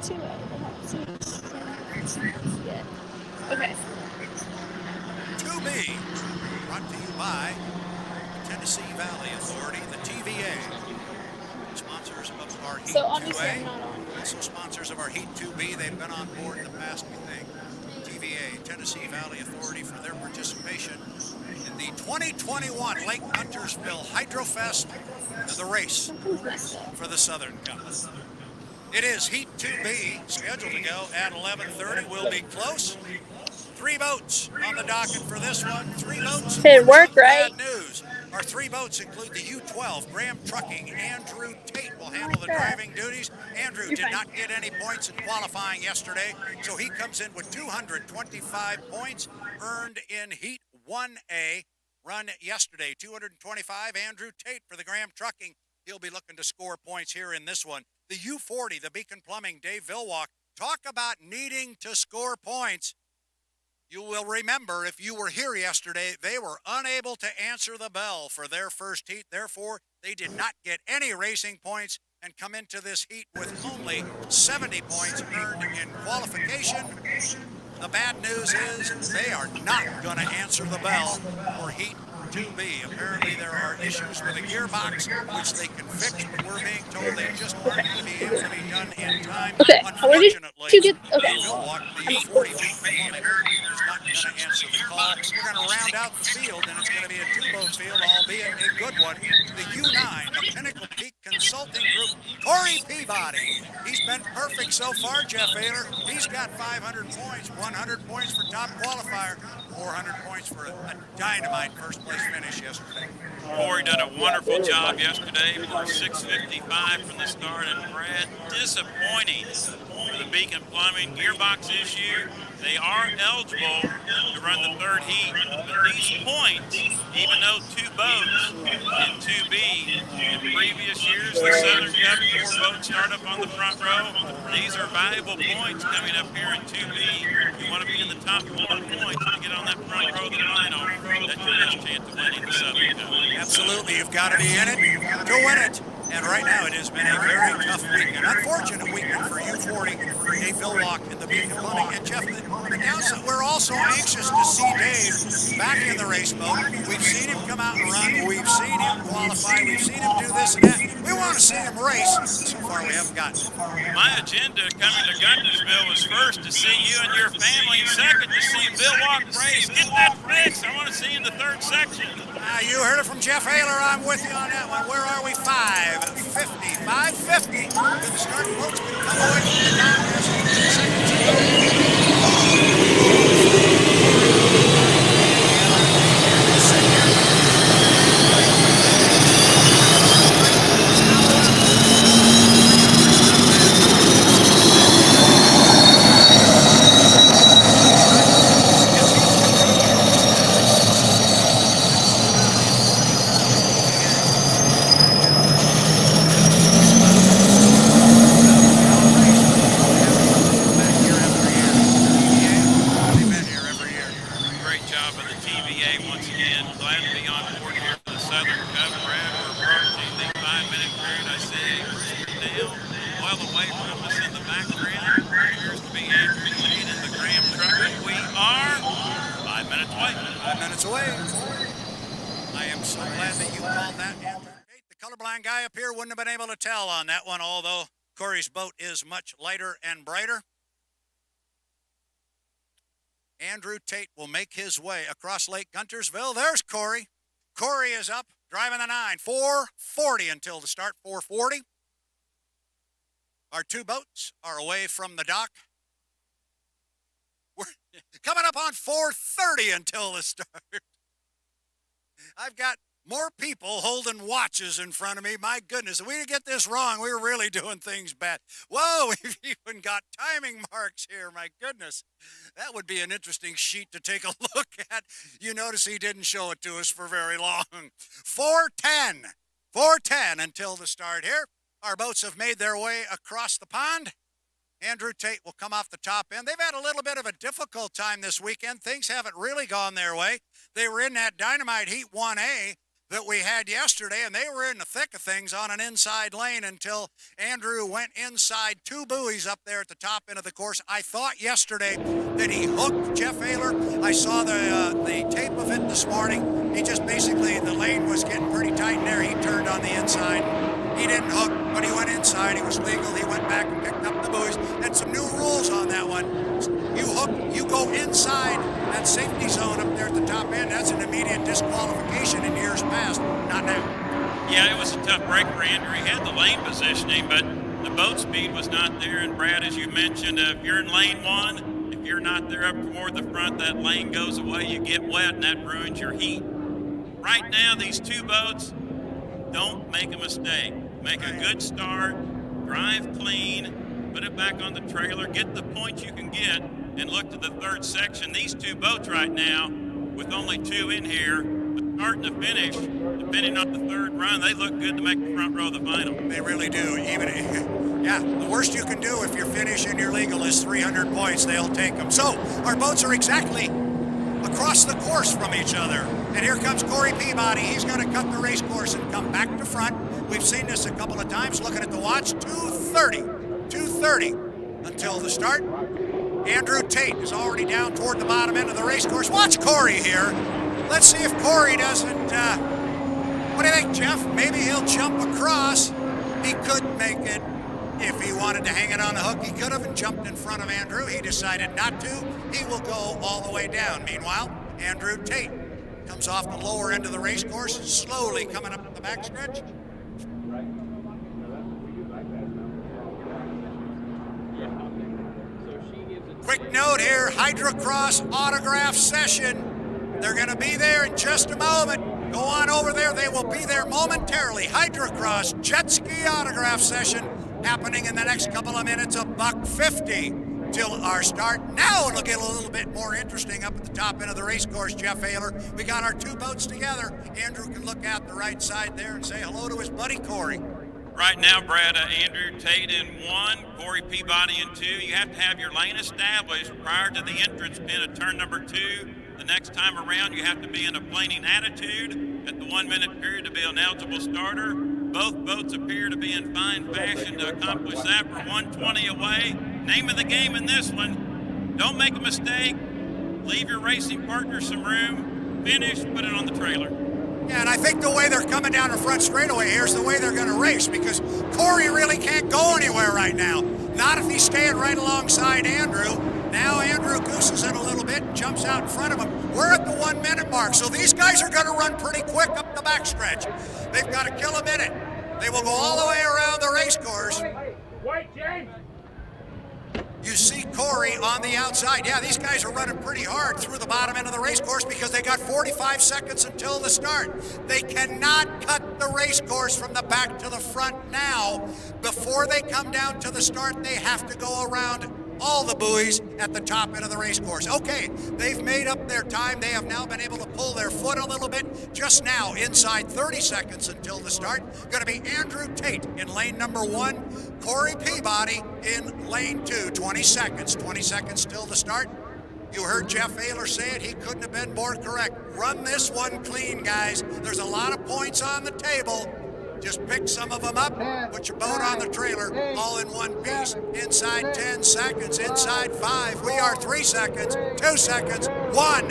too out of the hot seats. Yeah. Okay. 2B, brought to you by the Tennessee Valley Authority, the TVA. Sponsors of our Heat So obviously 2A. I'm not on. Also sponsors of our Heat 2B. They've been on board in the past, we think. TVA, Tennessee Valley Authority, for their participation in the 2021 Lake Guntersville Hydrofest and the race for the Southern Cup. It is Heat 2B, scheduled to go at 11:30. We'll be close. 3 boats on the docket for this one. 3 boats. Did it work right? Bad news. Our 3 boats include the U12 Graham Trucking. Andrew Tate will handle the driving duties. Andrew did not get any points in qualifying yesterday, so he comes in with 225 points earned in Heat 1A, run yesterday. 225. Andrew Tate for the Graham Trucking. He'll be looking to score points here in this one. The U40, the Beacon Plumbing, Dave Vilwalk. Talk about needing to score points. You will remember, if you were here yesterday, they were unable to answer the bell for their first heat. Therefore, they did not get any racing points and come into this heat with only 70 points earned in qualification. The bad news is they are not going to answer the bell for Heat 2B. Apparently there are issues with the gearbox, which they can fix, but we're being told they just aren't going to be able to be done in time. Okay, where did you get? Okay. Dave Vilwalk, the 40 is not going to answer the call. We're going to round out the field, and it's going to be a 2-boat field, albeit a good one. The U9, the Pinnacle Peak Consulting Group, Corey Peabody. He's been perfect so far, Jeff Ayler. He's got 500 points, 100 points for top qualifier, 400 points for a dynamite first place finish yesterday. Corey done a wonderful job yesterday for 6:55 from the start, and Brad, disappointing for the Beacon Plumbing gearbox issue. They are eligible to run the third heat, but these points, even though 2 boats in 2B, in previous years, the Southern Cup, 4 boats start up on the front row. These are valuable points coming up here in 2B. You want to be in the top 4 points to get on that front row of the final. That's your best chance of winning the Southern Cup. Absolutely, you've got to be in it to win it. And right now it has been a very tough week, an unfortunate weekend for U40, Dave Vilwalk and the Beacon Plumbing. And Jeff, we're also anxious to see Dave back in the race boat. We've seen him come out and run. We've seen him qualify. We've seen him do this and that. We want to see him race. So far we haven't gotten it. My agenda coming to Guntersville was first to see you and your family, and second to see Vilwalk race. Get that fixed. I want to see you in the third section. You heard it from Jeff Ayler. I'm with you on that one. Where are we? 5:50. 5:50. The start boat's going to come away from the dock. I am so glad that you called that, Andrew Tate. The colorblind guy up here wouldn't have been able to tell on that one, although Corey's boat is much lighter and brighter. Andrew Tate will make his way across Lake Guntersville. There's Corey. Corey is up, driving the 9. 4:40 until the start, 4:40. Our 2 boats are away from the dock. We're coming up on 4:30 until the start. I've got more people holding watches in front of me. My goodness, if we get this wrong, we're really doing things bad. Whoa, we've even got timing marks here. My goodness, that would be an interesting sheet to take a look at. You notice he didn't show it to us for very long. 4:10. 4:10 until the start here. Our boats have made their way across the pond. Andrew Tate will come off the top end. They've had a little bit of a difficult time this weekend. Things haven't really gone their way. They were in that dynamite Heat 1A. that we had yesterday, and they were in the thick of things on an inside lane until Andrew went inside 2 buoys up there at the top end of the course. I thought yesterday that he hooked Jeff Ayler. I saw the tape of it this morning. He just basically, the lane was getting pretty tight in there. He turned on the inside. He didn't hook, but he went inside. He was legal. He went back and picked up the buoys. And some new rules on that one. You hook, you go inside that safety zone up there at the top end. That's an immediate disqualification in years past. Not now. Yeah, it was a tough break for Andrew. He had the lane positioning, but the boat speed was not there. And Brad, as you mentioned, if you're in lane 1, if you're not there up toward the front, that lane goes away. You get wet, and that ruins your heat. Right now, these 2 boats, don't make a mistake. Make a good start, drive clean, put it back on the trailer, get the points you can get, and look to the 3rd section. These 2 boats right now, with only 2 in here, the start and the finish, depending on the 3rd run, they look good to make the front row of the final. They really do. Yeah, the worst you can do if you're finished and you're legal is 300 points. They'll take them. So our boats are exactly across the course from each other. And here comes Corey Peabody. He's going to cut the race course and come back to front. We've seen this a couple of times. Looking at the watch, 2:30 until the start. Andrew Tate is already down toward the bottom end of the race course. Watch Corey here. Let's see if Corey doesn't, what do you think, Jeff? Maybe he'll jump across. He could make it. If he wanted to hang it on the hook, he could have and jumped in front of Andrew. He decided not to. He will go all the way down. Meanwhile, Andrew Tate comes off the lower end of the race course, slowly coming up the backstretch. Quick note here, Hydrocross autograph session. They're going to be there in just a moment. Go on over there. They will be there momentarily. Hydrocross jet ski autograph session happening in the next couple of minutes. $1.50 till our start. Now it'll get a little bit more interesting up at the top end of the race course, Jeff Ayler. We got our 2 boats together. Andrew can look out the right side there and say hello to his buddy Corey. Right now, Brad, Andrew Tate in 1, Corey Peabody in 2. You have to have your lane established prior to the entrance pin at turn number 2. The next time around, you have to be in a planing attitude at the 1-minute period to be an eligible starter. Both boats appear to be in fine fashion to accomplish that. We're 120 away. Name of the game in this one, don't make a mistake. Leave your racing partner some room. Finish, put it on the trailer. Yeah, and I think the way they're coming down the front straightaway here is the way they're going to race, because Corey really can't go anywhere right now. Not if he's staying right alongside Andrew. Now Andrew gooses it a little bit and jumps out in front of him. We're at the 1-minute mark, so these guys are going to run pretty quick up the backstretch. They've got to kill a minute. They will go all the way around the race course. You see Corey on the outside. Yeah, these guys are running pretty hard through the bottom end of the race course because they got 45 seconds until the start. They cannot cut the race course from the back to the front now. Before they come down to the start, they have to go around all the buoys at the top end of the race course. Okay, they've made up their time. They have now been able to pull their foot a little bit. Just now, inside 30 seconds until the start, going to be Andrew Tate in lane number 1, Corey Peabody in lane 2. 20 seconds till the start. You heard Jeff Ayler say it. He couldn't have been more correct. Run this one clean, guys. There's a lot of points on the table. Just pick some of them up, put your boat on the trailer, all in one piece. Inside 10 seconds, inside 5. We are 3 seconds, 2 seconds, 1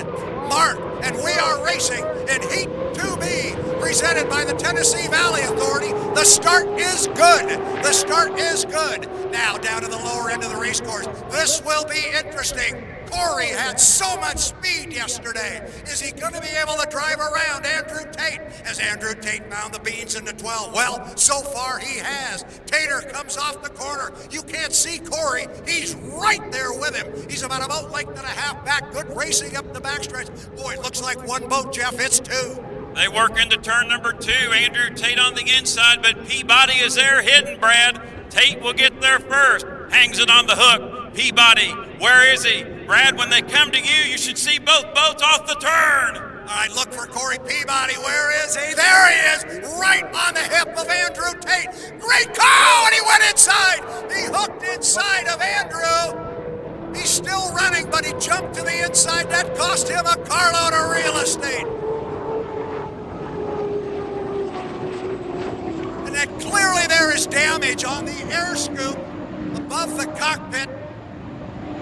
mark. And we are racing in Heat 2B, presented by the Tennessee Valley Authority. The start is good. The start is good. Now down to the lower end of the race course. This will be interesting. Corey had so much speed yesterday. Is he going to be able to drive around Andrew Tate? As Andrew Tate found the beans in the 12. Well, so far he has. Tater comes off the corner. You can't see Corey. He's right there with him. He's about a boat length and a half back. Good racing up the backstretch. Boy, it looks like one boat, Jeff. It's 2. They work into turn number 2. Andrew Tate on the inside, but Peabody is there hidden, Brad. Tate will get there first. Hangs it on the hook. Peabody, where is he? Brad, when they come to you, you should see both boats off the turn. All right, look for Corey Peabody. Where is he? There he is, right on the hip of Andrew Tate. Great call, and he went inside. He hooked inside of Andrew. He's still running, but he jumped to the inside. That cost him a carload of real estate. Clearly there is damage on the air scoop above the cockpit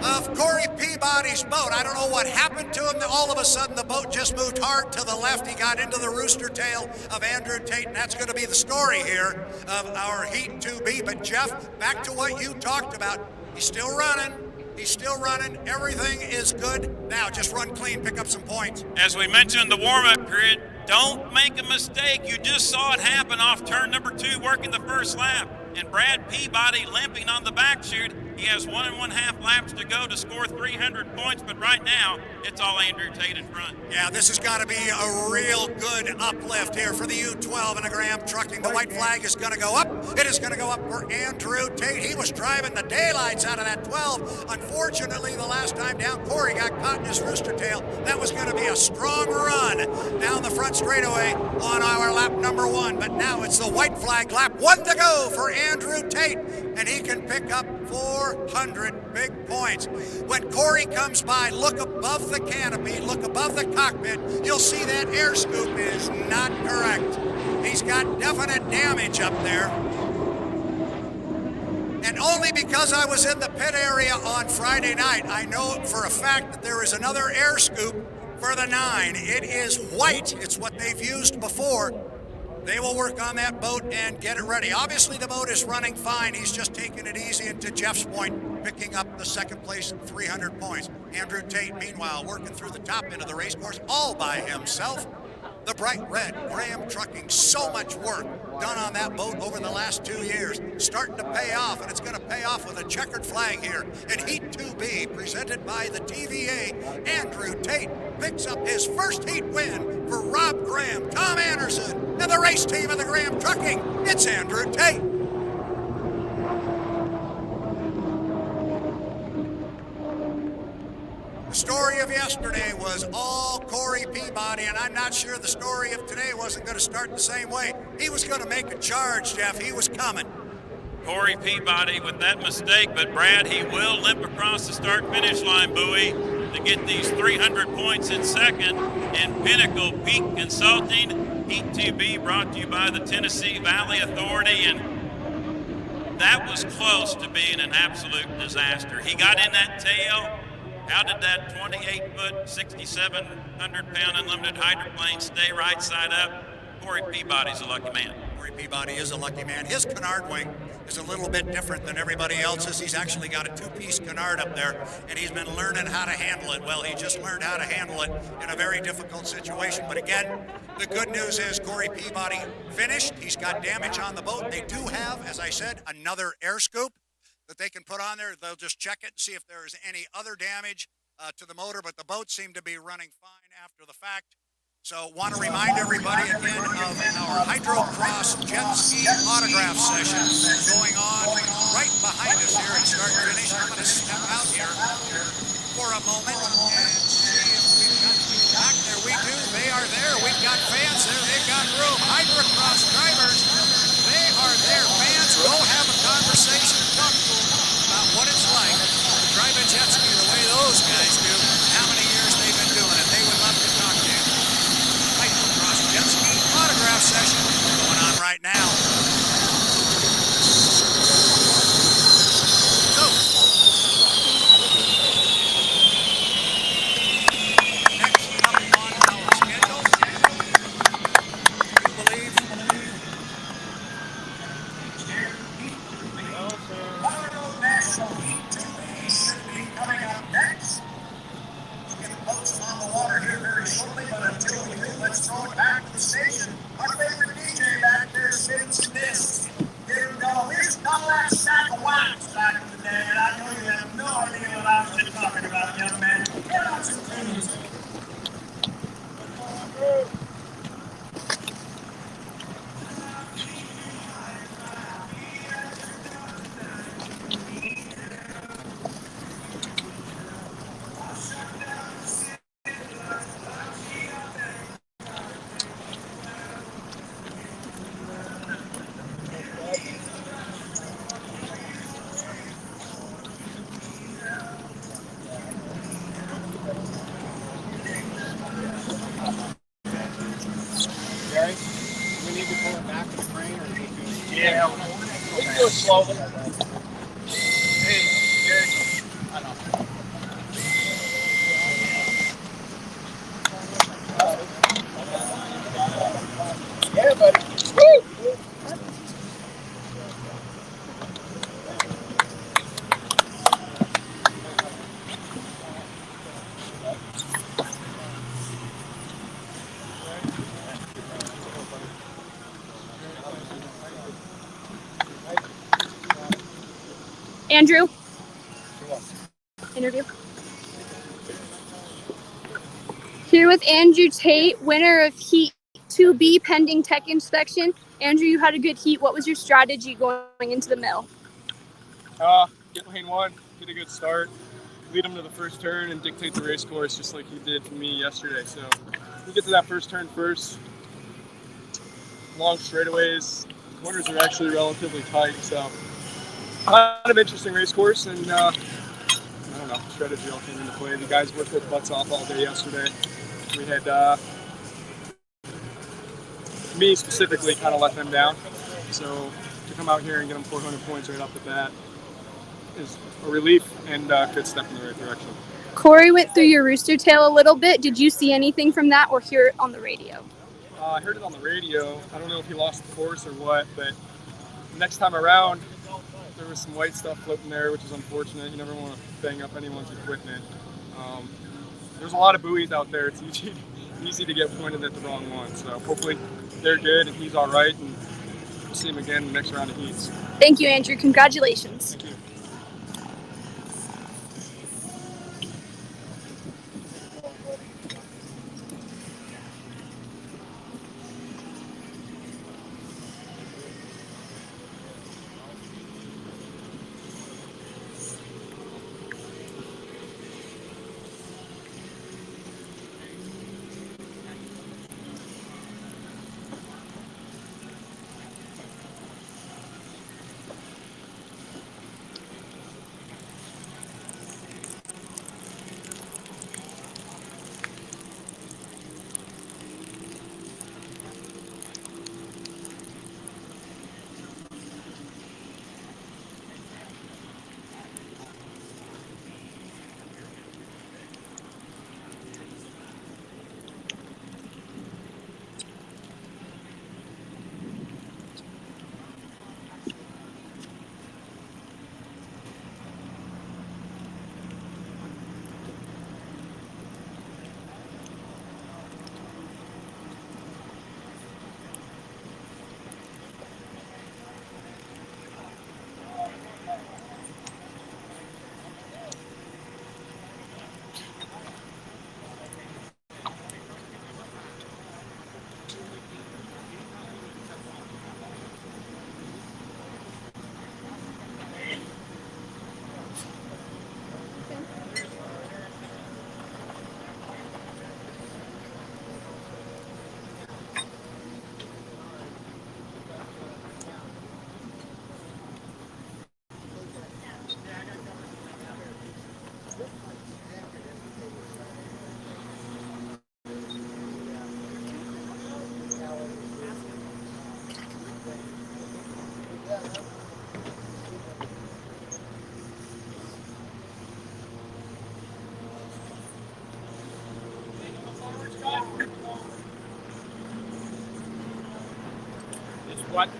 of Corey Peabody's boat. I don't know what happened to him. All of a sudden, the boat just moved hard to the left. He got into the rooster tail of Andrew Tate, and that's going to be the story here of our Heat 2B. But, Jeff, back to what you talked about. He's still running. He's still running. Everything is good. Now, just run clean, pick up some points. As we mentioned in the warm-up period, don't make a mistake. You just saw it happen off turn number 2, working the first lap. And Brad Peabody limping on the back chute. He has 1 1/2 laps to go to score 300 points, but right now, it's all Andrew Tate in front. Yeah, this has got to be a real good uplift here for the U12 and the Graham Trucking. The white flag is going to go up. It is going to go up for Andrew Tate. He was driving the daylights out of that 12. Unfortunately, the last time down, Corey got caught in his rooster tail. That was going to be a strong run down the front straightaway on our lap number 1. But now it's the white flag lap 1 to go for Andrew Tate, and he can pick up 400 big points. When Corey comes by, look above the canopy, look above the cockpit. You'll see that air scoop is not correct. He's got definite damage up there. And only because I was in the pit area on Friday night, I know for a fact that there is another air scoop for the 9. It is white. It's what they've used before. They will work on that boat and get it ready. Obviously, the boat is running fine. He's just taking it easy, and to Jeff's point, picking up the second place at 300 points. Andrew Tate, meanwhile, working through the top end of the race course all by himself. The bright red Graham Trucking, so much work done on that boat over the last 2 years. Starting to pay off, and it's going to pay off with a checkered flag here in Heat 2B, presented by the TVA. Andrew Tate picks up his first heat win for Rob Graham, Tom Anderson, and the race team of the Graham Trucking. It's Andrew Tate. The story of yesterday was all Corey Peabody, and I'm not sure the story of today wasn't going to start the same way. He was going to make a charge, Jeff. He was coming. Corey Peabody with that mistake, but Brad, he will limp across the start-finish line buoy to get these 300 points in second. And Pinnacle Peak Consulting, Heat 2B, brought to you by the Tennessee Valley Authority, and that was close to being an absolute disaster. He got in that tail. How did that 28-foot, 6,700-pound unlimited hydroplane stay right side up? Corey Peabody's a lucky man. Corey Peabody is a lucky man. His canard wing is a little bit different than everybody else's. He's actually got a 2-piece canard up there, and he's been learning how to handle it. Well, he just learned how to handle it in a very difficult situation. But again, the good news is Corey Peabody finished. He's got damage on the boat. They do have, as I said, another air scoop that they can put on there. They'll just check it and see if there is any other damage to the motor, but the boat seemed to be running fine after the fact. So want to remind everybody again of our Hydrocross Jet Ski Autograph session going on right behind us here at start and finish. I'm going to step out here for a moment and see if we've got people back there. We do. They are there. We've got fans there. They've got room. Hydrocross drivers, they are there. Fans, go have a conversation. Talk to them about what it's like to drive a jet ski the way those guys do, how many years they've been doing it. They would love to talk to you. Hydrocross Jet Ski Autograph session going on right now. So, next up on our schedule, I believe slowly. Hey, good. I know. Yeah, buddy. Woo! Andrew, interview. Here with Andrew Tate, winner of Heat 2B pending tech inspection. Andrew, you had a good heat. What was your strategy going into the mill? Get lane one, get a good start, lead him to the first turn, and dictate the race course just like he did for me yesterday. So we get to that first turn first. Long straightaways, corners are actually relatively tight, so kind of interesting race course. And I don't know, strategy all came into play. The guys worked their butts off all day yesterday. We had me specifically kind of let them down. So to come out here and get them 400 points right off the bat is a relief and a good step in the right direction. Corey went through your rooster tail a little bit. Did you see anything from that or hear it on the radio? I heard it on the radio. I don't know if he lost the course or what, but next time around, there was some white stuff floating there, which is unfortunate. You never want to bang up anyone's equipment. There's a lot of buoys out there. It's easy to get pointed at the wrong one. So hopefully they're good and he's all right, and we'll see him again in the next round of heats. Thank you, Andrew. Congratulations. Thank you.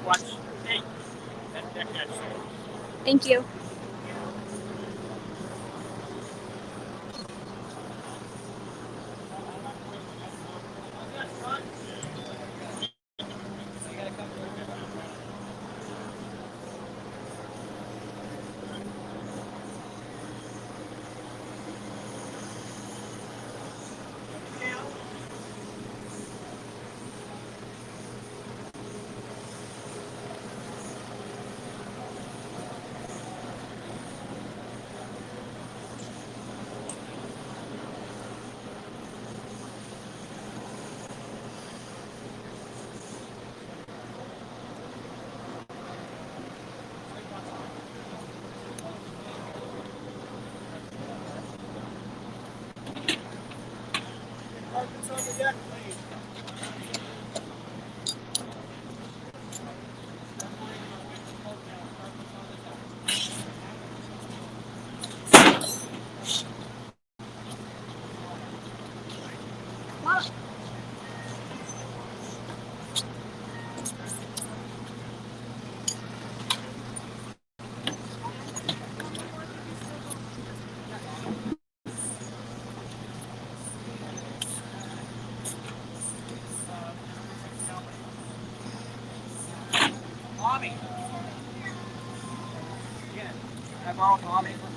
Watch. Hey, Thank you. tomorrow, Tommy.